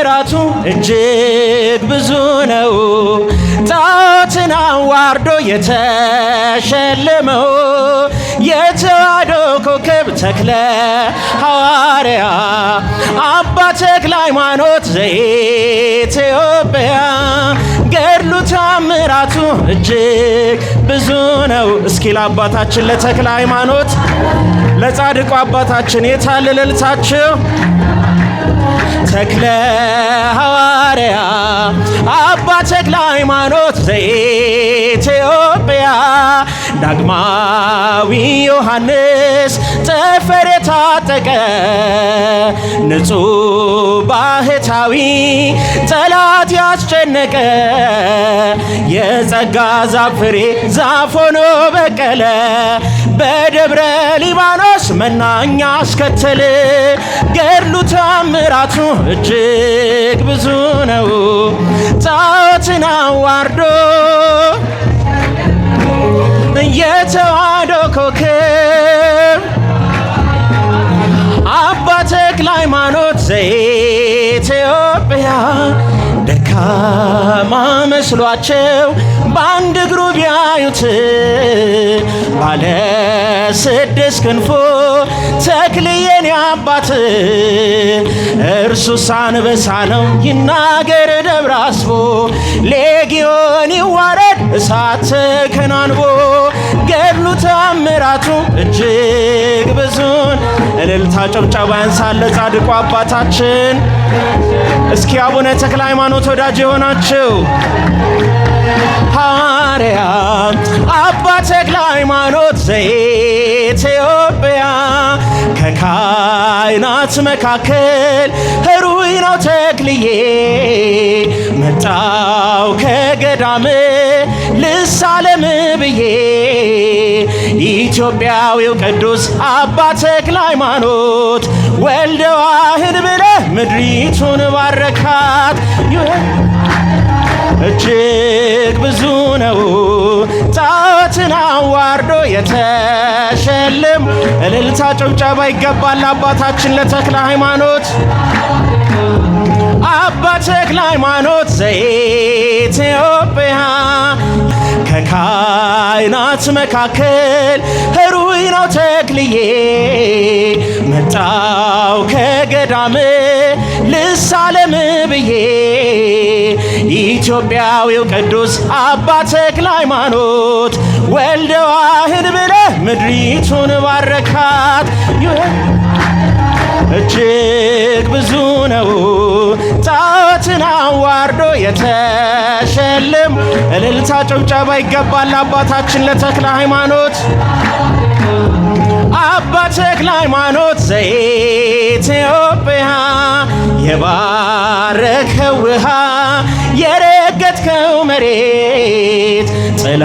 ተአምራቱ እጅግ ብዙ ነው። ጣዖትን አዋርዶ የተሸለመው የተዋሕዶ ኮከብ ተክለ ሐዋርያ አባ ተክለ ሃይማኖት ዘኢትዮጵያ ገድሉ ተአምራቱ እጅግ ብዙ ነው። እስኪ ለአባታችን ለተክለ ሃይማኖት ለጻድቁ አባታችን የታለ እልልታችሁ? ተክለ ሐዋርያ አባ ተክለ ሃይማኖት ዘኢትዮጵያ ዳግማዊ ዮሐንስ ጠፈር የታጠቀ ንጹሕ ባህታዊ ጠላት ያስጨነቀ የጸጋ ዛፍ ፍሬ ዛፍ ሆኖ በቀለ በደብረ ሊባኖስ መናኛ አስከተለ ገድሉ ተአምራቱ እጅግ ብዙ ነው። ጣዖትን አዋርዶ የተዋሕዶ ኮከብ አባ ተክለ ሃይማኖት ዘኢትዮጵያ ደካማ መስሏቸው በአንድ እግሩ ቢያዩት ባለ ስድስት ክንፎ ተክልዬን አባት እርሱስ አንበሳ ነው ይናገር ደብረ አስቦ ሌጊዮን ይዋረድ እሳት ተከናንቦ ገድሉ ተአምራቱ እጅግ ብዙን እልልታ ጨብጨባ ያንሳል ጻድቁ አባታችን። እስኪ አቡነ ተክለ ሃይማኖት ወዳጅ የሆናችሁ ሐዋርያ አባ ተክለ ሃይማኖት ዘኢትዮጵያ ከካህናት መካከል ሕሩይ ነው ተክልዬ መጣው ከገዳም ልሳለም ብዬ ኢትዮጵያዊው ቅዱስ አባ ተክለ ሃይማኖት ወልደ ዋህድ ብለህ ምድሪቱን ባረካት። እጅግ ብዙ ነው። ጣዖትን አዋርዶ የተሸለም እልልታ ጭብጨባ ይገባል አባታችን ለተክለ ሃይማኖት። አባ ተክለ ሃይማኖት ዘኢትዮጵያ ከካህናት መካከል ሕሩይ ነው ተክልዬ መጣው ከገዳም ልሳለም ብዬ ኢትዮጵያዊው ቅዱስ አባ ተክለ ሃይማኖት ወልደ ዋህድ ብለህ ምድሪቱን ባረካት። እጅግ ብዙ ነው። ጣዖትን አዋርዶ የተሸለም እልልታ ጭብጨባ ይገባል አባታችን ለተክለ ሃይማኖት። አባ ተክለ ሃይማኖት ዘኢትዮጵያ የባረከው ውሃ የረገጥከው መሬት ጥላ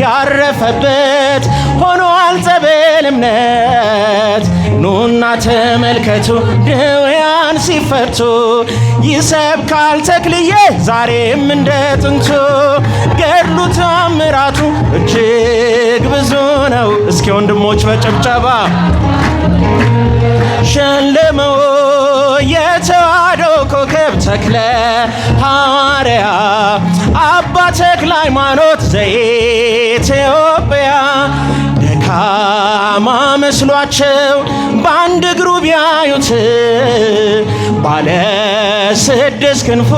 ያረፈበት ሆኗል ጸበል እምነት። ኑና ተመልከቱ ድውያን ሲፈቱ ይሰብካል ተክልዬ ዛሬም እንደ ጥንቱ ገድሉ ተአምራቱ እጅግ ብዙ ነው። እስኪ ወንድሞች በጭብጨባ ሸለመው የተዋሕዶ ኮከብ ተክለ ሐዋርያ አባ ተክለ ሃይማኖት ዘኢትዮጵያ ደካማ መስሏቸው በአንድ እግሩ ቢያዩት ባለ ስድስት ክንፎ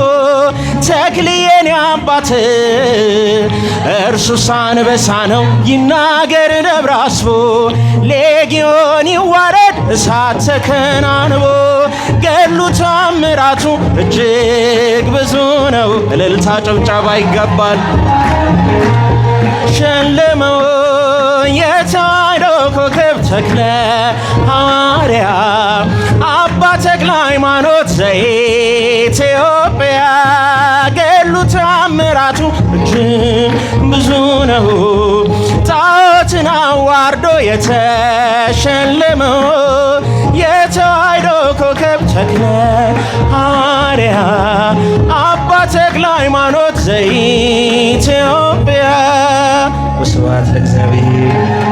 ተክልዬን አባት እርሱስ አንበሳ ነው ይናገር ደብረ አስቦ ሌጊዮን ይዋረድ እሳት ተከናንቦ ገድሉ ተአምራቱ እጅግ ብዙ ነው። እልልታ ጭብጨባ ይገባል። ሸለመው የተዋሕዶ ኮከብ ተክለ ሐዋርያ አባ ተክለ ሃይማኖት ዘኢትዮጵያ ገድሉ ተአምራቱ እጅግ ብዙ ነው። ጣዖትን አዋርዶ የተሸለመው የተዋሕዶ ኮከብ ተክለ ሐዋርያ አባ ተክለ ሃይማኖት ዘኢትዮጵያ። ወስብሐት ለእግዚአብሔር።